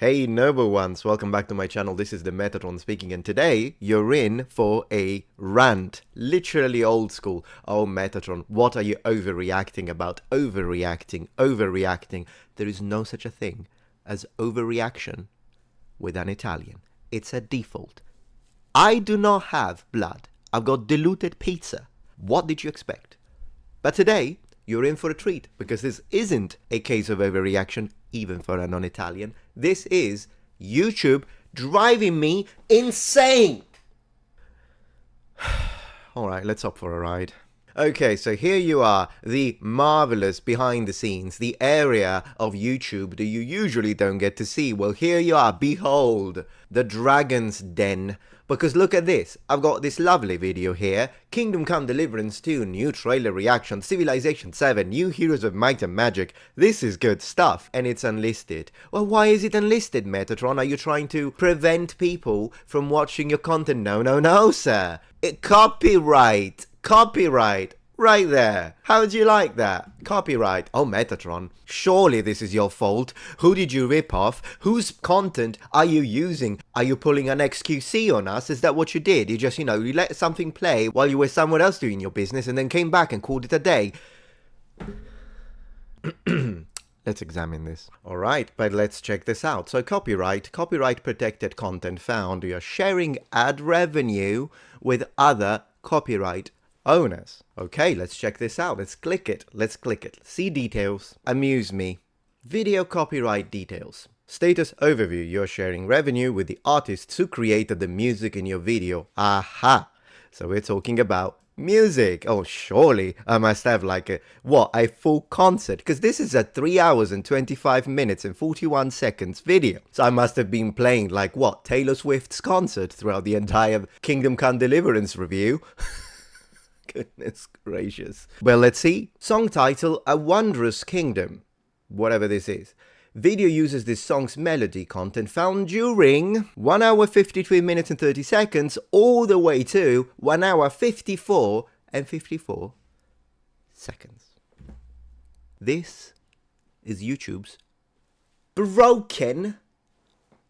Hey noble ones, welcome back to my channel. This is the Metatron speaking, and today you're in for a rant. Literally old school. Oh Metatron, what are you overreacting about? Overreacting. There is no such a thing as overreaction with an Italian. It's a default. I do not have blood. I've got diluted pizza. What did you expect? But today, you're in for a treat, because this isn't a case of overreaction, even for a non-Italian. This is YouTube driving me insane! Alright, let's hop for a ride. Okay, so here you are, the marvelous behind the scenes, the area of YouTube that you usually don't get to see. Well, here you are, behold, the Dragon's Den. Because look at this, I've got this lovely video here, Kingdom Come Deliverance 2, new trailer reaction, Civilization 7, new Heroes of Might and Magic. This is good stuff, and it's unlisted. Well, why is it unlisted, Metatron? Are you trying to prevent people from watching your content? No, sir. Copyright. Right there. How do you like that? Copyright. Oh, Metatron. Surely this is your fault. Who did you rip off? Whose content are you using? Are you pulling an XQC on us? Is that what you did? You just, you let something play while you were somewhere else doing your business and then came back and called it a day. Let's examine this. Alright, but let's check this out. So copyright protected content found. You're sharing ad revenue with other copyright owners. Okay, let's check this out. Let's click it. See details. Amuse me. Video copyright details. Status overview. You're sharing revenue with the artists who created the music in your video. Aha! So we're talking about music. Oh, surely I must have like a full concert, because this is a 3 hours and 25 minutes and 41 seconds video. So I must have been playing like Taylor Swift's concert throughout the entire Kingdom Come Deliverance review. Goodness gracious. Well, let's see. Song title, A Wondrous Kingdom. Whatever this is. Video uses this song's melody content found during 1 hour 53 minutes and 30 seconds all the way to 1 hour 54 and 54 seconds. This is YouTube's broken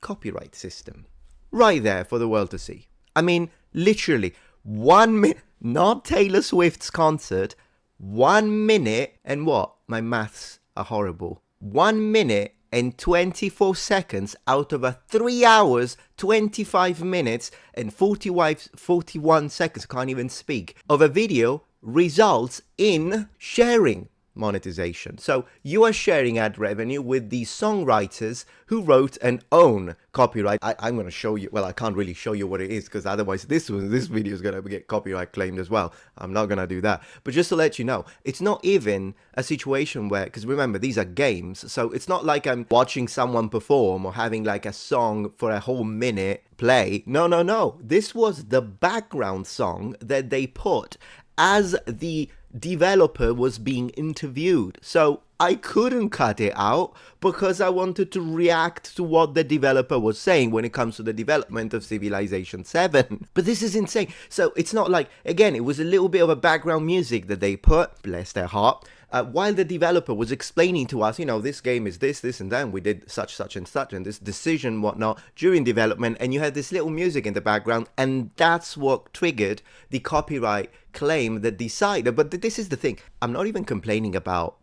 copyright system. Right there for the world to see. I mean, literally 1 minute. Not Taylor Swift's concert, 1 minute, and what? My maths are horrible. 1 minute and 24 seconds out of a 3 hours, 25 minutes and 41 seconds, can't even speak, of a video results in sharing monetization. So you are sharing ad revenue with the songwriters who wrote and own copyright. I'm going to show you, well, I can't really show you what it is, because otherwise this video is going to get copyright claimed as well. I'm not going to do that. But just to let you know, it's not even a situation where, because remember, these are games, so it's not like I'm watching someone perform or having like a song for a whole minute play. No. This was the background song that they put as the developer was being interviewed. So I couldn't cut it out because I wanted to react to what the developer was saying when it comes to the development of Civilization 7. But this is insane. So it's not like, again, it was a little bit of a background music that they put, bless their heart, while the developer was explaining to us, this game is this, and that, and we did such and such, and this decision, whatnot, during development, and you had this little music in the background, and that's what triggered the copyright claim that decided. But this is the thing, I'm not even complaining about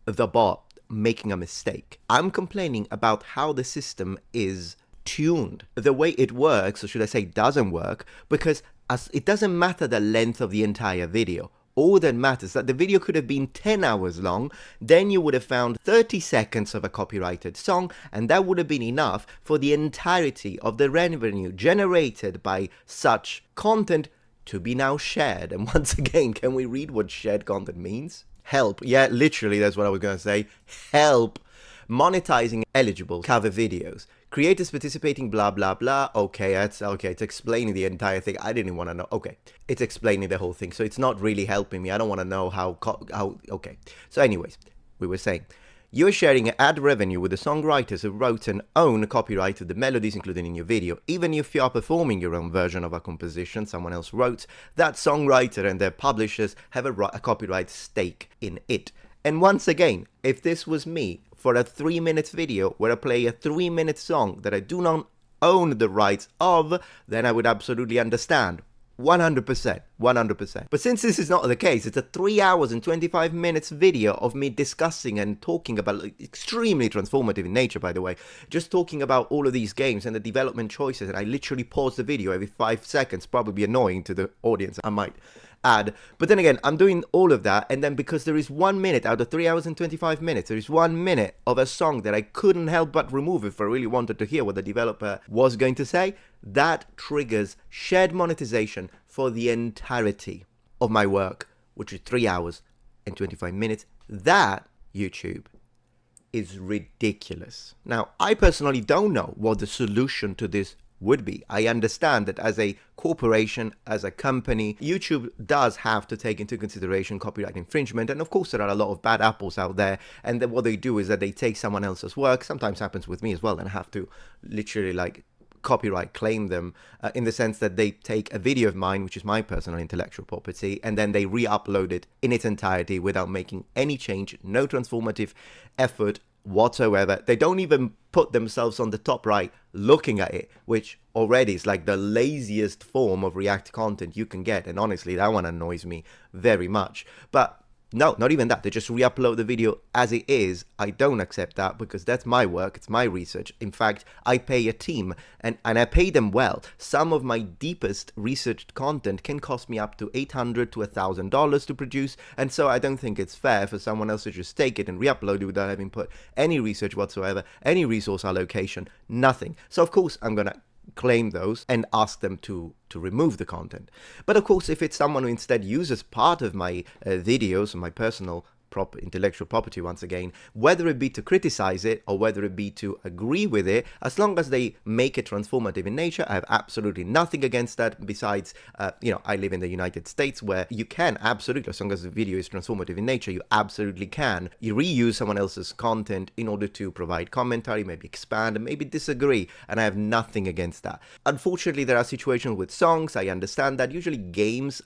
the bot making a mistake. I'm complaining about how the system is tuned, the way it works, or should I say doesn't work, because it doesn't matter the length of the entire video. All that matters is that the video could have been 10 hours long, then you would have found 30 seconds of a copyrighted song, and that would have been enough for the entirety of the revenue generated by such content to be now shared. And once again, can we read what shared content means? Help. Yeah, literally, that's what I was going to say. Help. Monetizing eligible cover videos. Creators participating, blah, blah, blah. Okay, it's explaining the entire thing. I didn't want to know. Okay, it's explaining the whole thing. So it's not really helping me. I don't want to know how, okay. So anyways, we were saying, you're sharing ad revenue with the songwriters who wrote and own copyright of the melodies included in your video. Even if you are performing your own version of a composition someone else wrote, that songwriter and their publishers have a copyright stake in it. And once again, if this was me for a 3-minute video where I play a 3-minute song that I do not own the rights of, then I would absolutely understand. 100%, 100%. But since this is not the case, it's a 3 hours and 25 minutes video of me discussing and talking about, extremely transformative in nature, by the way, just talking about all of these games and the development choices, and I literally pause the video every 5 seconds, probably annoying to the audience, I might add. But then again, I'm doing all of that, and then because there is 1 minute out of 3 hours and 25 minutes, there is 1 minute of a song that I couldn't help but remove if I really wanted to hear what the developer was going to say, that triggers shared monetization for the entirety of my work, which is 3 hours and 25 minutes. That, YouTube, is ridiculous. Now, I personally don't know what the solution to this would be. I understand that as a corporation, as a company, YouTube does have to take into consideration copyright infringement, and of course there are a lot of bad apples out there, and then what they do is that they take someone else's work, sometimes happens with me as well, and have to literally like copyright claim them in the sense that they take a video of mine, which is my personal intellectual property, and then they re-upload it in its entirety without making any change, no transformative effort whatsoever. They don't even put themselves on the top right looking at it, which already is like the laziest form of React content you can get, and honestly that one annoys me very much. But no, not even that. They just re-upload the video as it is. I don't accept that because that's my work. It's my research. In fact, I pay a team and I pay them well. Some of my deepest researched content can cost me up to $800 to $1,000 to produce. And so I don't think it's fair for someone else to just take it and re-upload it without having put any research whatsoever, any resource allocation, nothing. So of course I'm going to claim those and ask them to remove the content. But of course, if it's someone who instead uses part of my videos, my personal intellectual property, once again, whether it be to criticize it or whether it be to agree with it, as long as they make it transformative in nature, I have absolutely nothing against that. Besides, I live in the United States where you can absolutely, as long as the video is transformative in nature, you absolutely can. You reuse someone else's content in order to provide commentary, maybe expand, and maybe disagree, and I have nothing against that. Unfortunately, there are situations with songs, I understand that. Usually games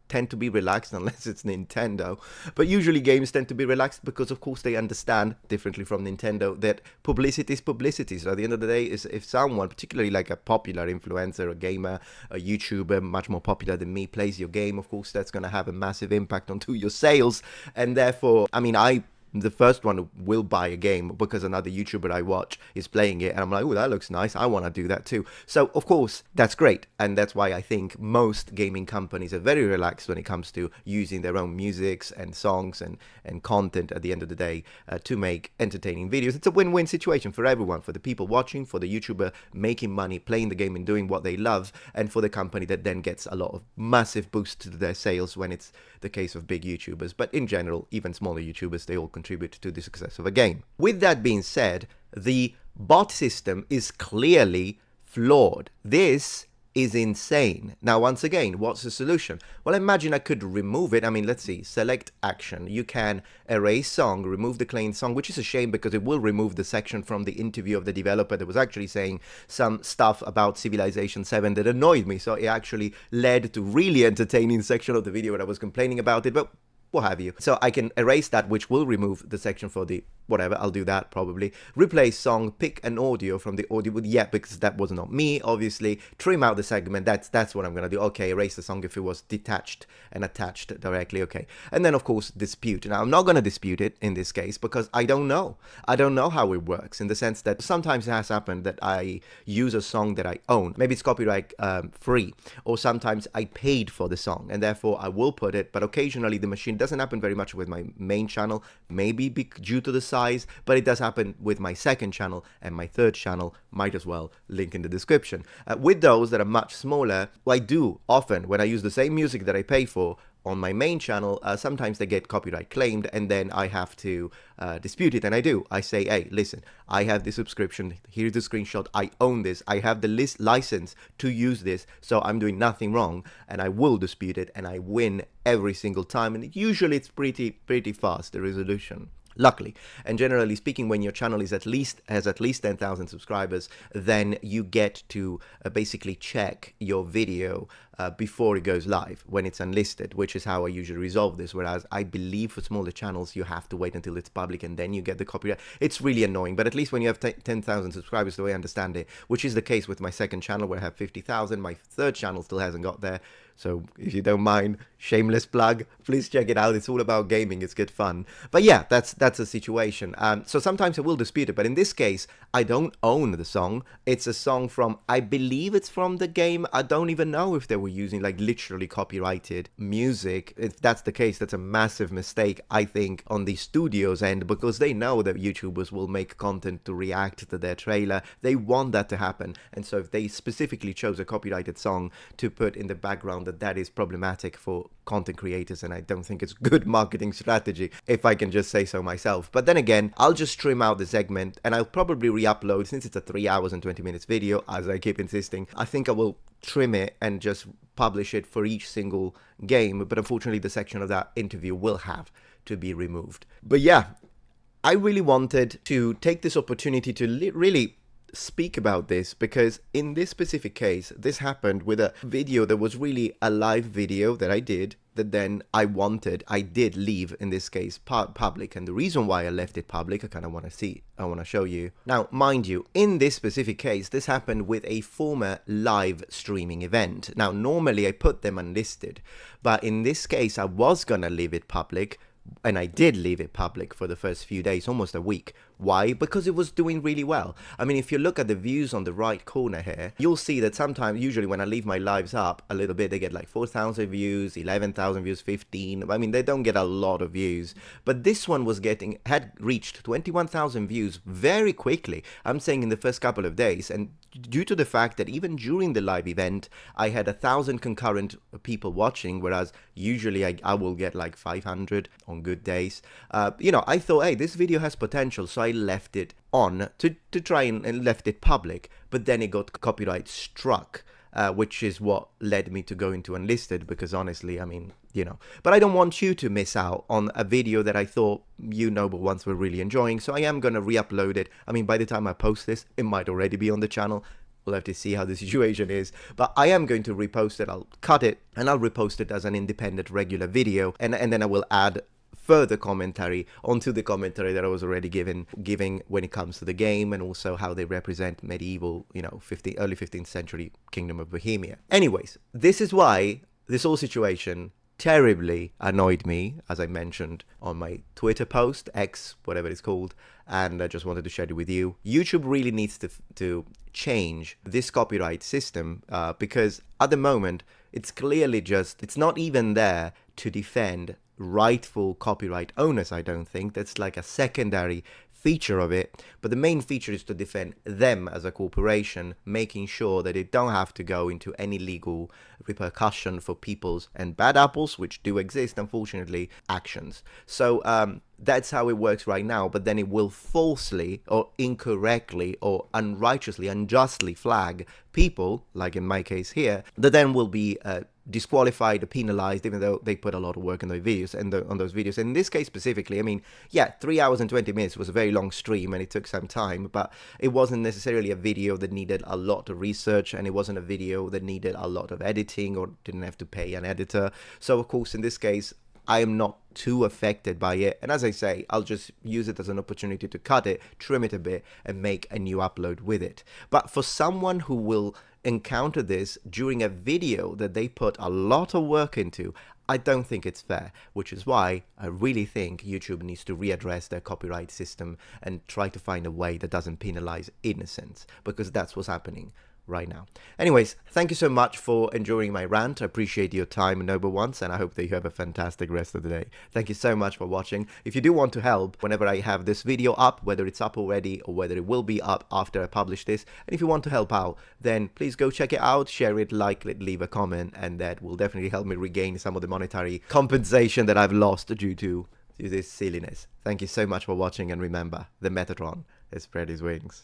tend to be relaxed unless it's Nintendo, but usually games tend to be relaxed because of course they understand, differently from Nintendo, that publicity is publicity. So at the end of the day, if someone, particularly like a popular influencer, a gamer, a YouTuber much more popular than me, plays your game, of course that's going to have a massive impact onto your sales. And therefore, I mean, the first one who will buy a game because another YouTuber I watch is playing it, and I'm like, oh, that looks nice, I want to do that too. So of course that's great, and that's why I think most gaming companies are very relaxed when it comes to using their own musics and songs and content at the end of the day to make entertaining videos. It's a win-win situation for everyone, for the people watching, for the YouTuber making money playing the game and doing what they love, and for the company that then gets a lot of massive boost to their sales when it's the case of big YouTubers. But in general, even smaller YouTubers, they all contribute to the success of a game. With that being said, the bot system is clearly flawed. This is insane. Now, once again, what's the solution? Well, imagine I could remove it. I mean, let's see, select action. You can erase song, remove the claimed song, which is a shame because it will remove the section from the interview of the developer that was actually saying some stuff about Civilization 7 that annoyed me. So it actually led to really entertaining section of the video where I was complaining about it, but what have you. So I can erase that, which will remove the section for the whatever. I'll do that probably. Replace song, pick an audio from the audio with because that was not me, obviously. Trim out the segment. That's what I'm gonna do. Okay, erase the song if it was detached and attached directly. Okay, and then of course dispute. Now I'm not gonna dispute it in this case because I don't know. I don't know how it works, in the sense that sometimes it has happened that I use a song that I own. Maybe it's copyright free, or sometimes I paid for the song and therefore I will put it. But occasionally the machine doesn't happen very much with my main channel, maybe due to the size, but it does happen with my second channel and my third channel. Might as well link in the description. With those that are much smaller, I do often, when I use the same music that I pay for on my main channel, sometimes they get copyright claimed, and then I have to dispute it, and I do. I say, hey, listen, I have the subscription, here's the screenshot, I own this, I have the license to use this, so I'm doing nothing wrong, and I will dispute it, and I win every single time, and usually it's pretty fast, the resolution. Luckily, and generally speaking, when your channel is has at least 10,000 subscribers, then you get to basically check your video before it goes live when it's unlisted, which is how I usually resolve this. Whereas I believe for smaller channels, you have to wait until it's public and then you get the copyright. It's really annoying, but at least when you have 10,000 subscribers, the way I understand it, which is the case with my second channel where I have 50,000, my third channel still hasn't got there. So if you don't mind, shameless plug, please check it out. It's all about gaming. It's good fun. But yeah, that's a situation. So sometimes I will dispute it. But in this case, I don't own the song. It's a song from, I believe it's from the game. I don't even know if they were using like literally copyrighted music. If that's the case, that's a massive mistake, I think, on the studio's end, because they know that YouTubers will make content to react to their trailer. They want that to happen. And so if they specifically chose a copyrighted song to put in the background, that is problematic for content creators, and I don't think it's good marketing strategy, if I can just say so myself. But then again, I'll just trim out the segment and I'll probably re-upload, since it's a 3 hours and 20 minutes video, as I keep insisting. I think I will trim it and just publish it for each single game, but unfortunately the section of that interview will have to be removed. But yeah, I really wanted to take this opportunity to really speak about this, because in this specific case, this happened with a video that was really a live video that I did, that then I did leave, in this case, public. And the reason why I left it public, I kind of want to show you. Now, mind you, in this specific case, this happened with a former live streaming event. Now, normally I put them unlisted, but in this case, I was gonna leave it public. And I did leave it public for the first few days, almost a week. Why? Because it was doing really well. I mean, if you look at the views on the right corner here, you'll see that sometimes, usually when I leave my lives up a little bit, they get like 4,000 views, 11,000 views, 15. I mean, they don't get a lot of views. But this one had reached 21,000 views very quickly. I'm saying in the first couple of days. And due to the fact that even during the live event, I had 1,000 concurrent people watching, whereas usually I will get like 500 on good days. I thought, hey, this video has potential, so I left it on to try and left it public. But then it got copyright struck, which is what led me to go into unlisted, because honestly, I mean, but I don't want you to miss out on a video that I thought noble ones were really enjoying. So I am going to re-upload it. I mean, by the time I post this, it might already be on the channel. We'll have to see how the situation is, but I am going to repost it. I'll cut it and I'll repost it as an independent regular video, and then I will add further commentary onto the commentary that I was already giving when it comes to the game, and also how they represent medieval, early 15th century Kingdom of Bohemia. Anyways, this is why this whole situation terribly annoyed me, as I mentioned on my Twitter post, X, whatever it's called, and I just wanted to share it with you. YouTube really needs to change this copyright system, because at the moment, it's clearly it's not even there to defend rightful copyright owners. I don't think that's like a secondary feature of it, but the main feature is to defend them as a corporation, making sure that they don't have to go into any legal repercussion for people's, and bad apples, which do exist unfortunately, actions. So that's how it works right now, but then it will falsely or incorrectly or unrighteously, unjustly flag people, like in my case here, that then will be disqualified, penalized, even though they put a lot of work on those videos on those videos. And in this case specifically, I mean, yeah, 3 hours and 20 minutes was a very long stream and it took some time, but it wasn't necessarily a video that needed a lot of research, and it wasn't a video that needed a lot of editing or didn't have to pay an editor. So of course, in this case, I am not too affected by it. And as I say, I'll just use it as an opportunity to cut it, trim it a bit, and make a new upload with it. But for someone who will encounter this during a video that they put a lot of work into, I don't think it's fair, which is why I really think YouTube needs to readdress their copyright system and try to find a way that doesn't penalize innocence, because that's what's happening right now. Anyways, thank you so much for enjoying my rant. I appreciate your time, noble ones, and I hope that you have a fantastic rest of the day. Thank you so much for watching. If you do want to help whenever I have this video up, whether it's up already or whether it will be up after I publish this, and if you want to help out, then please go check it out, share it, like it, leave a comment, and that will definitely help me regain some of the monetary compensation that I've lost due to this silliness. Thank you so much for watching, and remember, the Metatron has spread his wings.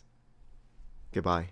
Goodbye.